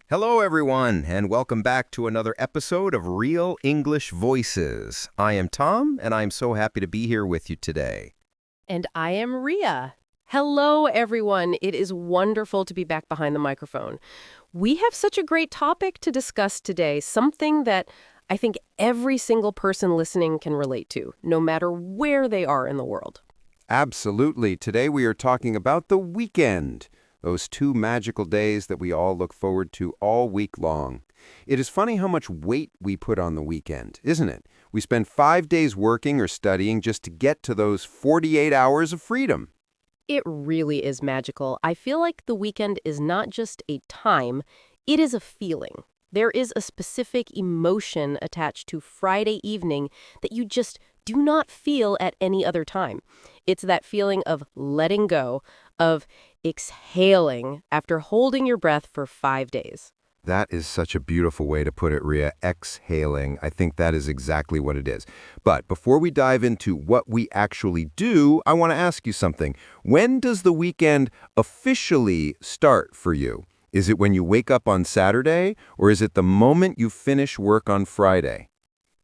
Hello, everyone, and welcome back to another episode of Real English Voices. I am Tom, and I'm so happy to be here with you today. And I am Ria. Hello, everyone. It is wonderful to be back behind the microphone. We have such a great topic to discuss today, something that I think every single person listening can relate to, no matter where they are in the world. Absolutely. Today we are talking about the weekend, those two magical days that we all look forward to all week long. It is funny how much weight we put on the weekend, isn't it? We spend 5 days working or studying just to get to those 48 hours of freedom. It really is magical. I feel like the weekend is not just a time, it is a feeling. There is a specific emotion attached to Friday evening that you just do not feel at any other time. It's that feeling of letting go, of exhaling after holding your breath for 5 days. That is such a beautiful way to put it, Ria. Exhaling. I think that is exactly what it is. But before we dive into what we actually do, I want to ask you something. When does the weekend officially start for you? Is it when you wake up on Saturday, or is it the moment you finish work on Friday?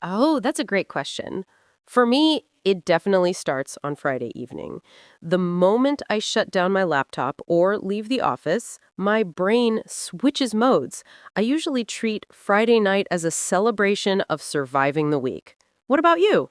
Oh, that's a great question. For me, it definitely starts on Friday evening. The moment I shut down my laptop or leave the office, my brain switches modes. I usually treat Friday night as a celebration of surviving the week. What about you?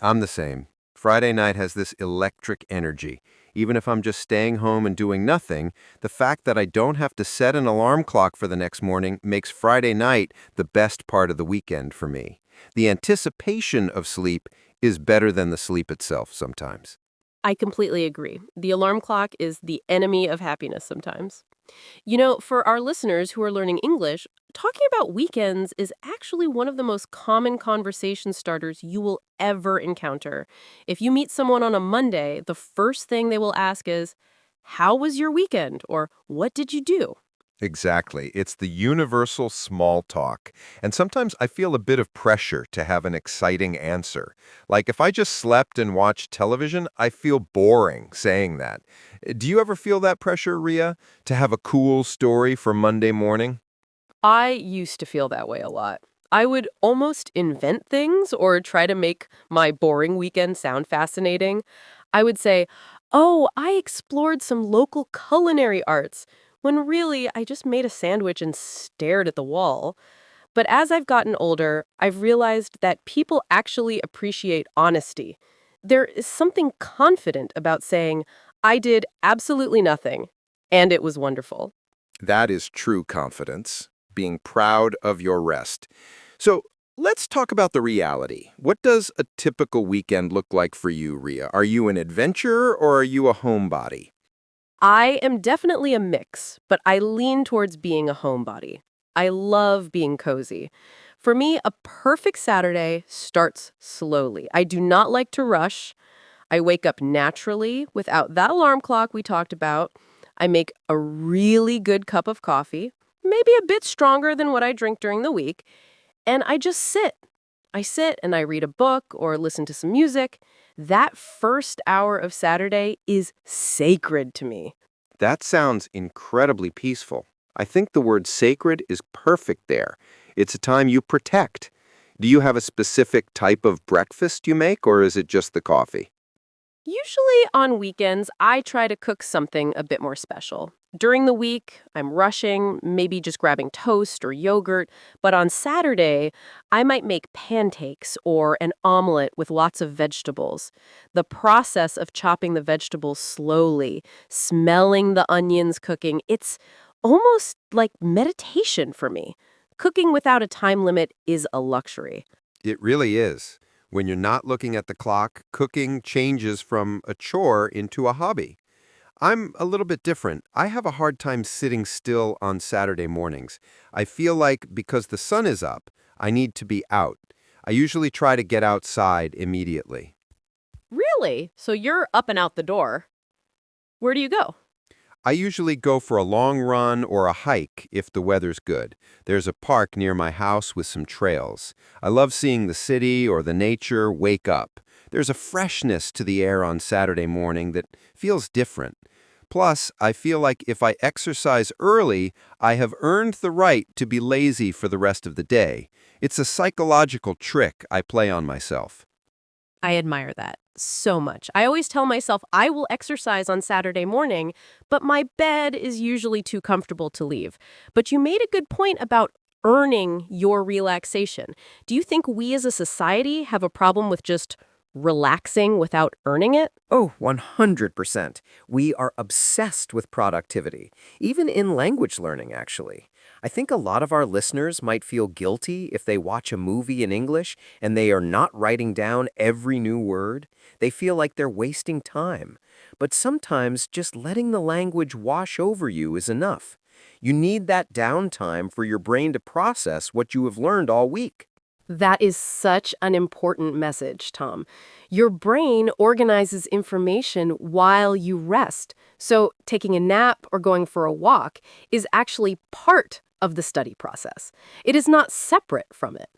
I'm the same. Friday night has this electric energy. Even if I'm just staying home and doing nothing, the fact that I don't have to set an alarm clock for the next morning makes Friday night the best part of the weekend for me. The anticipation of sleep is better than the sleep itself sometimes. I completely agree. The alarm clock is the enemy of happiness sometimes. You know, for our listeners who are learning English, talking about weekends is actually one of the most common conversation starters you will ever encounter. If you meet someone on a Monday, the first thing they will ask is, "How was your weekend?" or "What did you do?" Exactly. It's the universal small talk. And sometimes I feel a bit of pressure to have an exciting answer. Like if I just slept and watched television, I feel boring saying that. Do you ever feel that pressure, Ria, to have a cool story for Monday morning? I used to feel that way a lot. I would almost invent things or try to make my boring weekend sound fascinating. I would say, "Oh, I explored some local culinary arts," when really I just made a sandwich and stared at the wall. But as I've gotten older, I've realized that people actually appreciate honesty. There is something confident about saying, "I did absolutely nothing, and it was wonderful." That is true confidence, being proud of your rest. So let's talk about the reality. What does a typical weekend look like for you, Ria? Are you an adventurer or are you a homebody? I am definitely a mix, but I lean towards being a homebody. I love being cozy. For me, a perfect Saturday starts slowly. I do not like to rush. I wake up naturally without that alarm clock we talked about. I make a really good cup of coffee, maybe a bit stronger than what I drink during the week, and I just sit. I sit and I read a book or listen to some music. That first hour of Saturday is sacred to me. That sounds incredibly peaceful. I think the word sacred is perfect there. It's a time you protect. Do you have a specific type of breakfast you make, or is it just the coffee? Usually on weekends, I try to cook something a bit more special. During the week, I'm rushing, maybe just grabbing toast or yogurt, but on Saturday, I might make pancakes or an omelet with lots of vegetables. The process of chopping the vegetables slowly, smelling the onions cooking, it's almost like meditation for me. Cooking without a time limit is a luxury. It really is. When you're not looking at the clock, cooking changes from a chore into a hobby. I'm a little bit different. I have a hard time sitting still on Saturday mornings. I feel like because the sun is up, I need to be out. I usually try to get outside immediately. Really? So you're up and out the door. Where do you go? I usually go for a long run or a hike if the weather's good. There's a park near my house with some trails. I love seeing the city or the nature wake up. There's a freshness to the air on Saturday morning that feels different. Plus, I feel like if I exercise early, I have earned the right to be lazy for the rest of the day. It's a psychological trick I play on myself. I admire that so much. I always tell myself I will exercise on Saturday morning, but my bed is usually too comfortable to leave. But you made a good point about earning your relaxation. Do you think we as a society have a problem with just relaxing without earning it? Oh, 100%. We are obsessed with productivity, even in language learning, actually. I think a lot of our listeners might feel guilty if they watch a movie in English and they are not writing down every new word. They feel like they're wasting time. But sometimes just letting the language wash over you is enough. You need that downtime for your brain to process what you have learned all week. That is such an important message, Tom. Your brain organizes information while you rest. So taking a nap or going for a walk is actually part of the study process. It is not separate from it.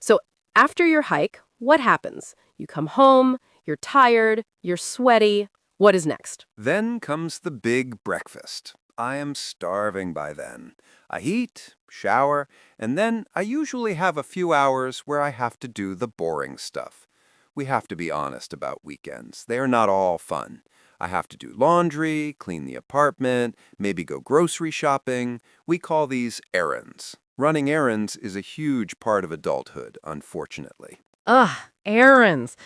So after your hike, what happens? You come home, you're tired, you're sweaty. What is next? Then comes the big breakfast. I am starving by then. I eat, shower, and then I usually have a few hours where I have to do the boring stuff. We have to be honest about weekends. They are not all fun. I have to do laundry, clean the apartment, maybe go grocery shopping. We call these errands. Running errands is a huge part of adulthood, unfortunately. Ugh, errands.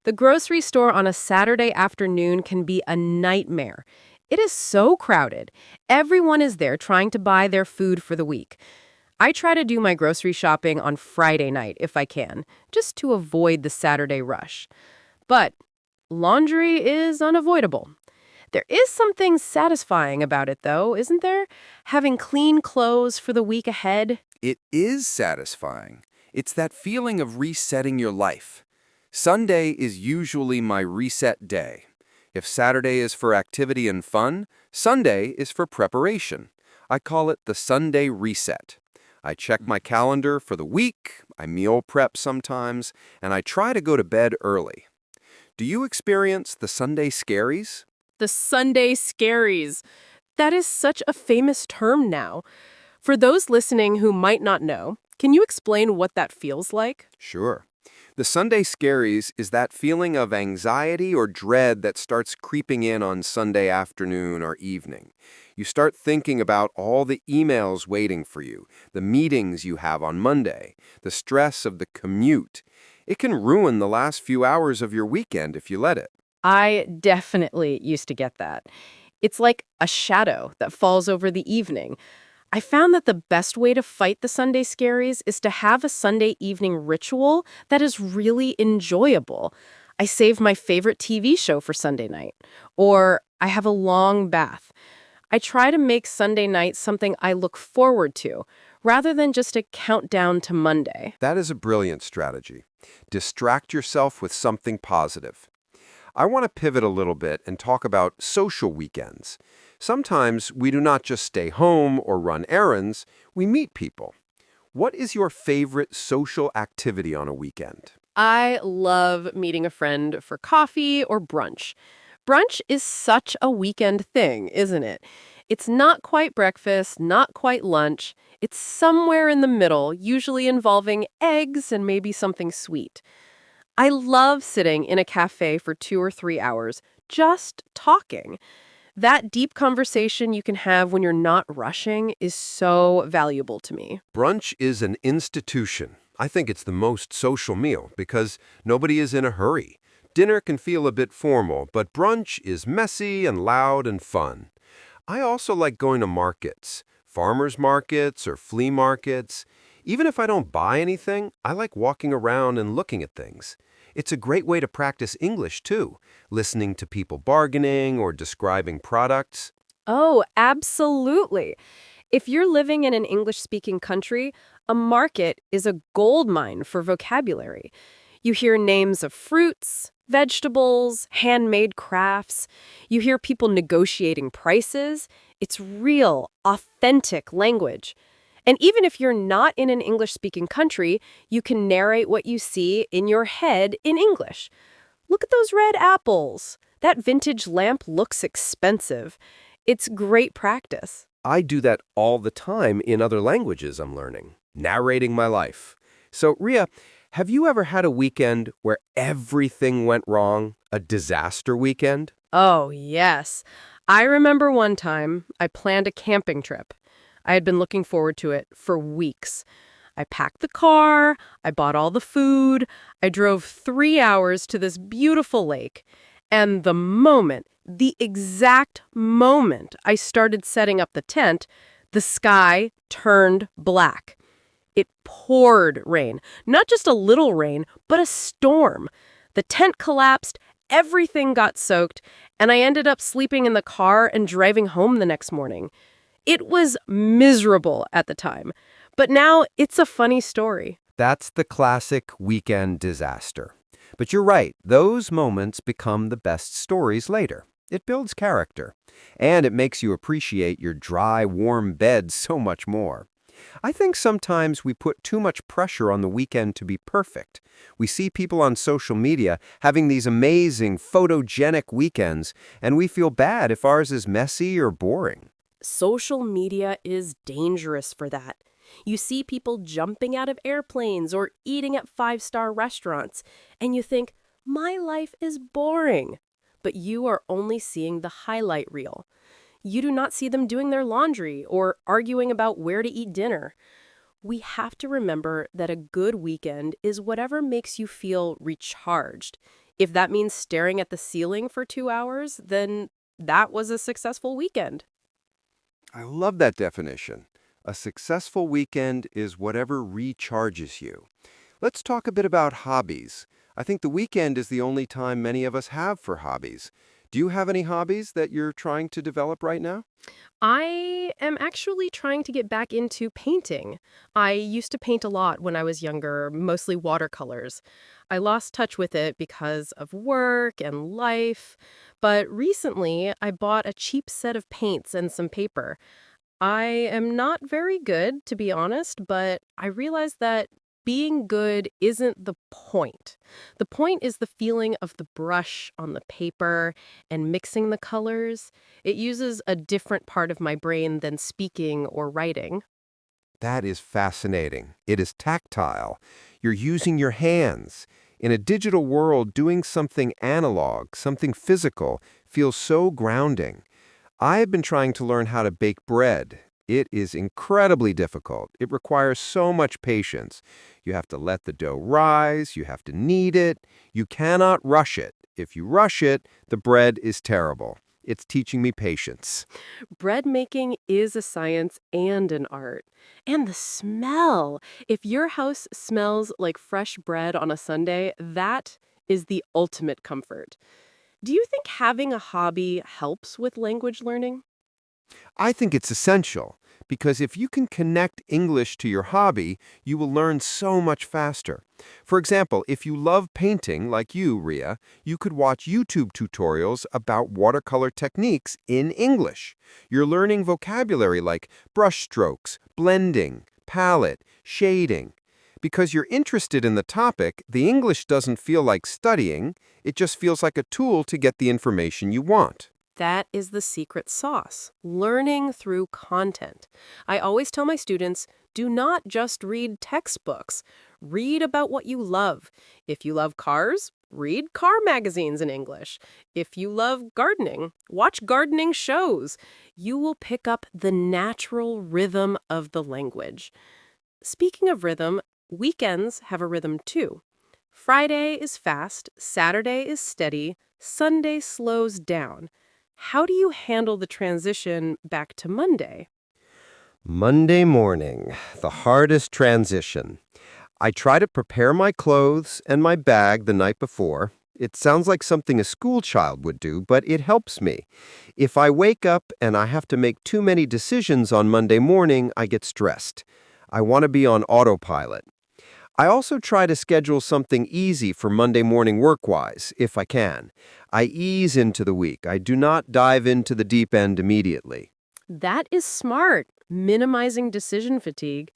The grocery store on a Saturday afternoon can be a nightmare. It is so crowded. Everyone is there trying to buy their food for the week. I try to do my grocery shopping on Friday night if I can, just to avoid the Saturday rush. But laundry is unavoidable. There is something satisfying about it, though, isn't there? Having clean clothes for the week ahead. It is satisfying. It's that feeling of resetting your life. Sunday is usually my reset day. If Saturday is for activity and fun, Sunday is for preparation. I call it the Sunday reset. I check my calendar for the week, I meal prep sometimes, and I try to go to bed early. Do you experience the Sunday scaries? The Sunday Scaries. That is such a famous term now. For those listening who might not know, can you explain what that feels like? Sure. The Sunday scaries is that feeling of anxiety or dread that starts creeping in on Sunday afternoon or evening. You start thinking about all the emails waiting for you, the meetings you have on Monday, the stress of the commute. It can ruin the last few hours of your weekend if you let it. I definitely used to get that. It's like a shadow that falls over the evening. I found that the best way to fight the Sunday scaries is to have a Sunday evening ritual that is really enjoyable. I save my favorite TV show for Sunday night, or I have a long bath. I try to make Sunday night something I look forward to, rather than just a countdown to Monday. That is a brilliant strategy. Distract yourself with something positive. I want to pivot a little bit and talk about social weekends. Sometimes we do not just stay home or run errands, we meet people. What is your favorite social activity on a weekend? I love meeting a friend for coffee or brunch. Brunch is such a weekend thing, isn't it? It's not quite breakfast, not quite lunch. It's somewhere in the middle, usually involving eggs and maybe something sweet. I love sitting in a cafe for 2 or 3 hours, just talking. That deep conversation you can have when you're not rushing is so valuable to me. Brunch is an institution. I think it's the most social meal because nobody is in a hurry. Dinner can feel a bit formal, but brunch is messy and loud and fun. I also like going to markets, farmers markets or flea markets. Even if I don't buy anything, I like walking around and looking at things. It's a great way to practice English, too, listening to people bargaining or describing products. Oh, absolutely. If you're living in an English-speaking country, a market is a goldmine for vocabulary. You hear names of fruits, vegetables, handmade crafts. You hear people negotiating prices. It's real, authentic language. And even if you're not in an English-speaking country, you can narrate what you see in your head in English. Look at those red apples. That vintage lamp looks expensive. It's great practice. I do that all the time in other languages I'm learning, narrating my life. So, Ria, have you ever had a weekend where everything went wrong? A disaster weekend? Oh, yes. I remember one time I planned a camping trip. I had been looking forward to it for weeks. I packed the car, I bought all the food, I drove 3 hours to this beautiful lake. And the exact moment I started setting up the tent, the sky turned black. It poured rain. Not just a little rain, but a storm. The tent collapsed, everything got soaked, and I ended up sleeping in the car and driving home the next morning. It was miserable at the time, but now it's a funny story. That's the classic weekend disaster. But you're right, those moments become the best stories later. It builds character, and it makes you appreciate your dry, warm bed so much more. I think sometimes we put too much pressure on the weekend to be perfect. We see people on social media having these amazing, photogenic weekends, and we feel bad if ours is messy or boring. Social media is dangerous for that. You see people jumping out of airplanes or eating at five-star restaurants, and you think, my life is boring. But you are only seeing the highlight reel. You do not see them doing their laundry or arguing about where to eat dinner. We have to remember that a good weekend is whatever makes you feel recharged. If that means staring at the ceiling for 2 hours, then that was a successful weekend. I love that definition. A successful weekend is whatever recharges you. Let's talk a bit about hobbies. I think the weekend is the only time many of us have for hobbies. Do you have any hobbies that you're trying to develop right now? I am actually trying to get back into painting. I used to paint a lot when I was younger, mostly watercolors. I lost touch with it because of work and life, but recently I bought a cheap set of paints and some paper. I am not very good, to be honest, but I realize that being good isn't the point. The point is the feeling of the brush on the paper and mixing the colors. It uses a different part of my brain than speaking or writing. That is fascinating. It is tactile. You're using your hands. In a digital world, doing something analog, something physical, feels so grounding. I have been trying to learn how to bake bread. It is incredibly difficult. It requires so much patience. You have to let the dough rise, you have to knead it, you cannot rush it. If you rush it, the bread is terrible. It's teaching me patience. Bread making is a science and an art. And the smell. If your house smells like fresh bread on a Sunday, that is the ultimate comfort. Do you think having a hobby helps with language learning? I think it's essential because if you can connect English to your hobby, you will learn so much faster. For example, if you love painting like you, Ria, you could watch YouTube tutorials about watercolor techniques in English. You're learning vocabulary like brush strokes, blending, palette, shading. Because you're interested in the topic, the English doesn't feel like studying, it just feels like a tool to get the information you want. That is the secret sauce, learning through content. I always tell my students, do not just read textbooks. Read about what you love. If you love cars, read car magazines in English. If you love gardening, watch gardening shows. You will pick up the natural rhythm of the language. Speaking of rhythm, weekends have a rhythm too. Friday is fast, Saturday is steady, Sunday slows down. How do you handle the transition back to Monday? Monday morning, the hardest transition. I try to prepare my clothes and my bag the night before. It sounds like something a school child would do, but it helps me. If I wake up and I have to make too many decisions on Monday morning, I get stressed. I want to be on autopilot. I also try to schedule something easy for Monday morning work-wise, if I can. I ease into the week. I do not dive into the deep end immediately. That is smart, minimizing decision fatigue.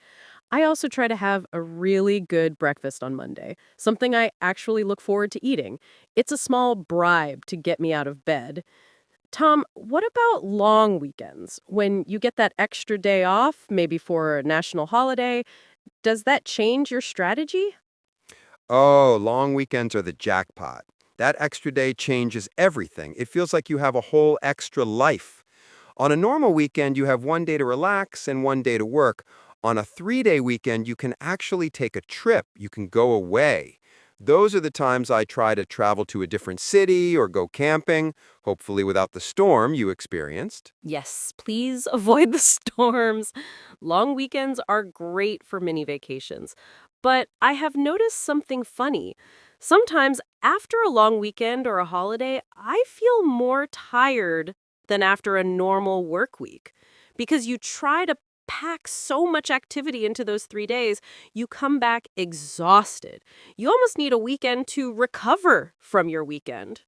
I also try to have a really good breakfast on Monday, something I actually look forward to eating. It's a small bribe to get me out of bed. Tom, what about long weekends? When you get that extra day off, maybe for a national holiday, does that change your strategy? Oh, long weekends are the jackpot. That extra day changes everything. It feels like you have a whole extra life. On a normal weekend, you have one day to relax and one day to work. On a 3-day weekend, you can actually take a trip. You can go away. Those are the times I try to travel to a different city or go camping, hopefully without the storm you experienced. Yes, please avoid the storms. Long weekends are great for mini vacations. But I have noticed something funny. Sometimes after a long weekend or a holiday, I feel more tired than after a normal work week. Because you try to pack so much activity into those 3 days, you come back exhausted. You almost need a weekend to recover from your weekend.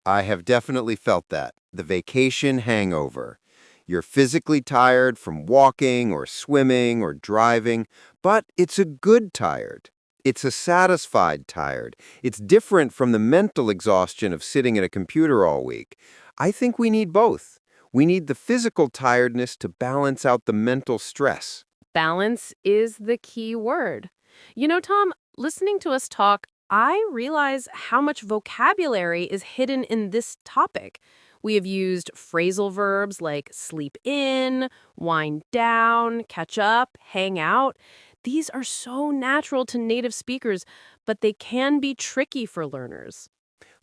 I have definitely felt that. The vacation hangover. You're physically tired from walking or swimming or driving, but it's a good tired. It's a satisfied tired. It's different from the mental exhaustion of sitting at a computer all week. I think we need both. We need the physical tiredness to balance out the mental stress. Balance is the key word. You know, Tom, listening to us talk, I realize how much vocabulary is hidden in this topic. We have used phrasal verbs like sleep in, wind down, catch up, hang out. These are so natural to native speakers, but they can be tricky for learners.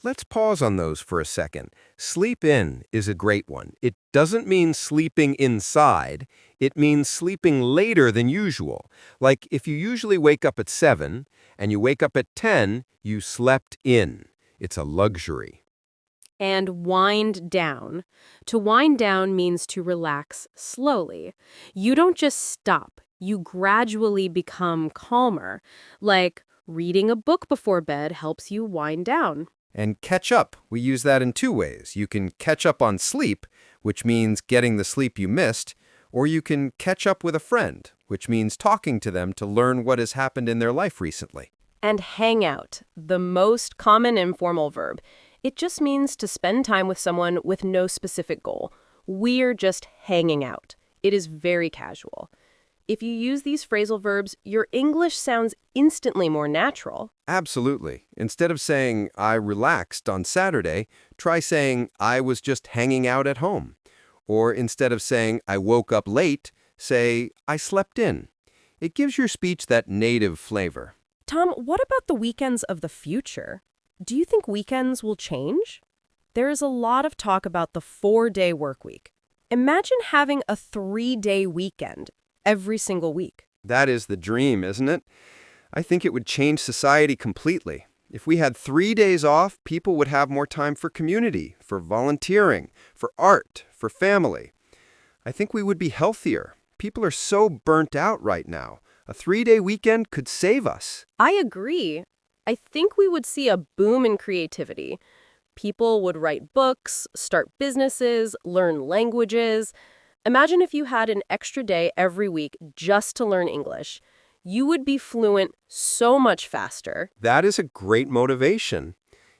Let's pause on those for a second. Sleep in is a great one. It doesn't mean sleeping inside. It means sleeping later than usual. Like if you usually wake up at 7 and you wake up at 10, you slept in. It's a luxury. And wind down. To wind down means to relax slowly. You don't just stop, you gradually become calmer. Like reading a book before bed helps you wind down. And catch up, we use that in two ways. You can catch up on sleep, which means getting the sleep you missed, or you can catch up with a friend, which means talking to them to learn what has happened in their life recently. And hang out, the most common informal verb. It just means to spend time with someone with no specific goal. We're just hanging out. It is very casual. If you use these phrasal verbs, your English sounds instantly more natural. Absolutely. Instead of saying, I relaxed on Saturday, try saying, I was just hanging out at home. Or instead of saying, I woke up late, say, I slept in. It gives your speech that native flavor. Tom, what about the weekends of the future? Do you think weekends will change? There is a lot of talk about the 4-day work week. Imagine having a 3-day weekend every single week. That is the dream, isn't it? I think it would change society completely. If we had 3 days off, people would have more time for community, for volunteering, for art, for family. I think we would be healthier. People are so burnt out right now. A 3-day weekend could save us. I agree. I think we would see a boom in creativity. People would write books, start businesses, learn languages. Imagine if you had an extra day every week just to learn English. You would be fluent so much faster. That is a great motivation.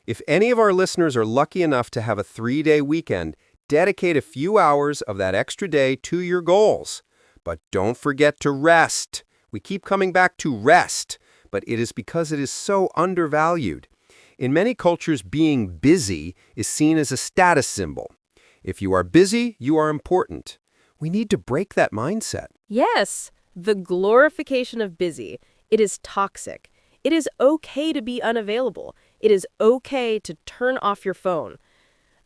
If any of our listeners are lucky enough to have a 3-day weekend, dedicate a few hours of that extra day to your goals. But don't forget to rest. We keep coming back to rest, but it is because it is so undervalued. In many cultures, being busy is seen as a status symbol. If you are busy, you are important. We need to break that mindset. Yes, the glorification of busy. It is toxic. It is okay to be unavailable. It is okay to turn off your phone.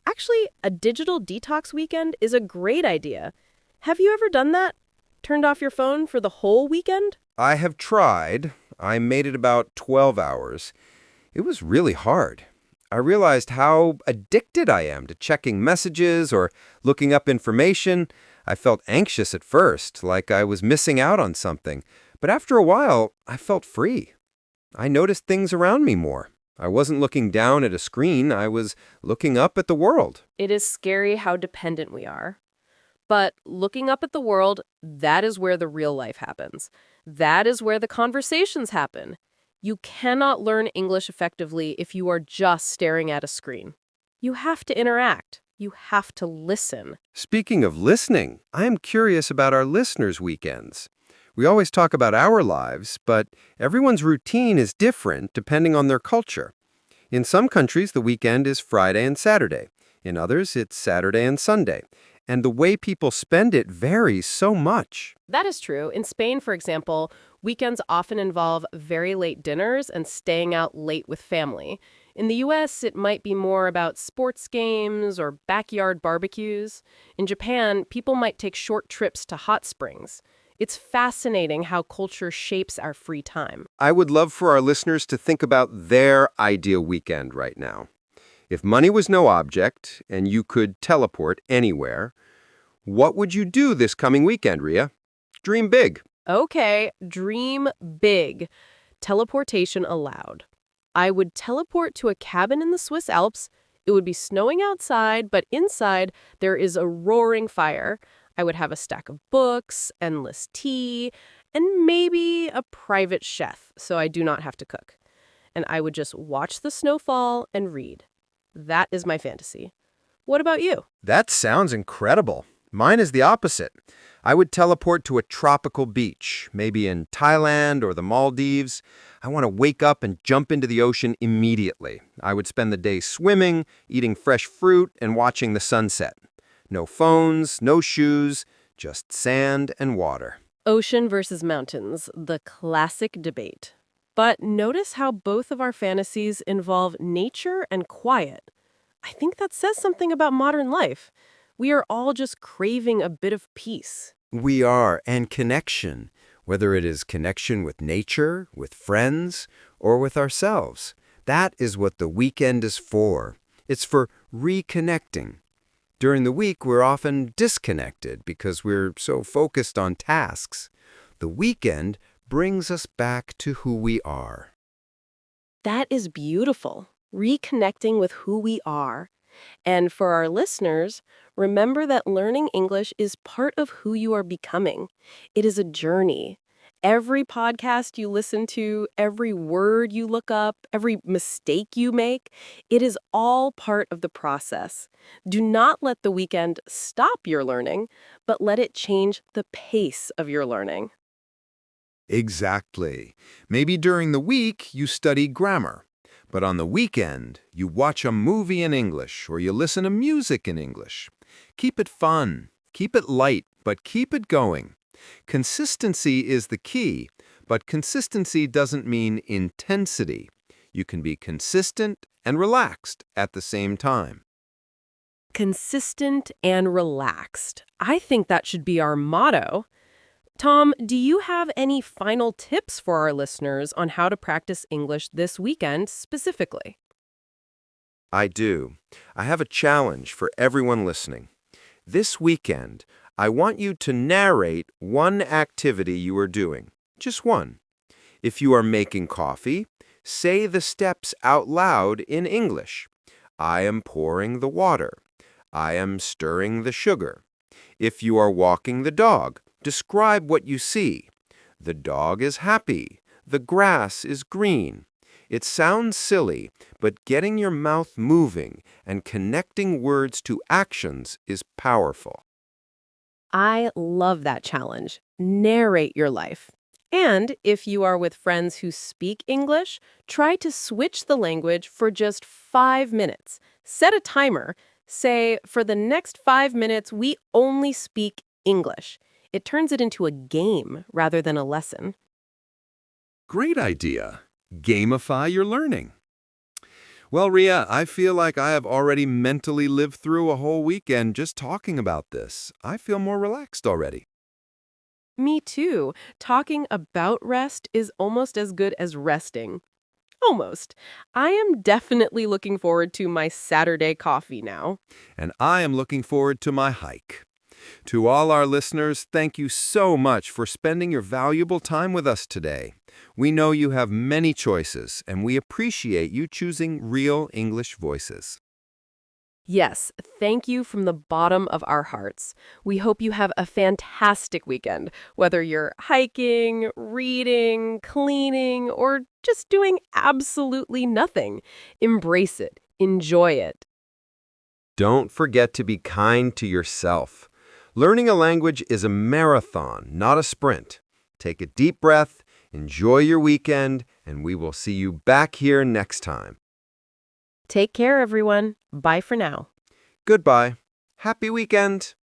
Actually, a digital detox weekend is a great idea. Have you ever done that? Turned off your phone for the whole weekend? I have tried. I made it about 12 hours. It was really hard. I realized how addicted I am to checking messages or looking up information. I felt anxious at first, like I was missing out on something. But after a while, I felt free. I noticed things around me more. I wasn't looking down at a screen. I was looking up at the world. It is scary how dependent we are. But looking up at the world, that is where the real life happens. That is where the conversations happen. You cannot learn English effectively if you are just staring at a screen. You have to interact. You have to listen. Speaking of listening, I am curious about our listeners' weekends. We always talk about our lives, but everyone's routine is different depending on their culture. In some countries, the weekend is Friday and Saturday. In others, it's Saturday and Sunday. And the way people spend it varies so much. That is true. In Spain, for example, weekends often involve very late dinners and staying out late with family. In the US, it might be more about sports games or backyard barbecues. In Japan, people might take short trips to hot springs. It's fascinating how culture shapes our free time. I would love for our listeners to think about their ideal weekend right now. If money was no object and you could teleport anywhere, what would you do this coming weekend, Ria? Dream big. Okay, dream big. Teleportation allowed. I would teleport to a cabin in the Swiss Alps. It would be snowing outside, but inside there is a roaring fire. I would have a stack of books, endless tea, and maybe a private chef, so I do not have to cook. And I would just watch the snowfall and read. That is my fantasy. What about you? That sounds incredible. Mine is the opposite. I would teleport to a tropical beach, maybe in Thailand or the Maldives. I want to wake up and jump into the ocean immediately. I would spend the day swimming, eating fresh fruit, and watching the sunset. No phones, no shoes, just sand and water. Ocean versus mountains, the classic debate. But notice how both of our fantasies involve nature and quiet. I think that says something about modern life. We are all just craving a bit of peace. We are, and connection, whether it is connection with nature, with friends, or with ourselves. That is what the weekend is for. It's for reconnecting. During the week, we're often disconnected because we're so focused on tasks. The weekend brings us back to who we are. That is beautiful, reconnecting with who we are. And for our listeners, remember that learning English is part of who you are becoming. It is a journey. Every podcast you listen to, every word you look up, every mistake you make, it is all part of the process. Do not let the weekend stop your learning, but let it change the pace of your learning. Exactly. Maybe during the week you study grammar, but on the weekend you watch a movie in English or you listen to music in English. Keep it fun, keep it light, but keep it going. Consistency is the key, but consistency doesn't mean intensity. You can be consistent and relaxed at the same time. Consistent and relaxed. I think that should be our motto. Tom, do you have any final tips for our listeners on how to practice English this weekend specifically? I do. I have a challenge for everyone listening. This weekend, I want you to narrate one activity you are doing. Just one. If you are making coffee, say the steps out loud in English. I am pouring the water. I am stirring the sugar. If you are walking the dog, describe what you see. The dog is happy. The grass is green. It sounds silly, but getting your mouth moving and connecting words to actions is powerful. I love that challenge. Narrate your life. And if you are with friends who speak English, try to switch the language for just 5 minutes. Set a timer. Say, for the next 5 minutes, we only speak English. It turns it into a game rather than a lesson. Great idea. Gamify your learning. Well, Ria, I feel like I have already mentally lived through a whole weekend just talking about this. I feel more relaxed already. Me too. Talking about rest is almost as good as resting. Almost. I am definitely looking forward to my Saturday coffee now. And I am looking forward to my hike. To all our listeners, thank you so much for spending your valuable time with us today. We know you have many choices, and we appreciate you choosing Real English Voices. Yes, thank you from the bottom of our hearts. We hope you have a fantastic weekend, whether you're hiking, reading, cleaning, or just doing absolutely nothing. Embrace it. Enjoy it. Don't forget to be kind to yourself. Learning a language is a marathon, not a sprint. Take a deep breath, enjoy your weekend, and we will see you back here next time. Take care, everyone. Bye for now. Goodbye. Happy weekend.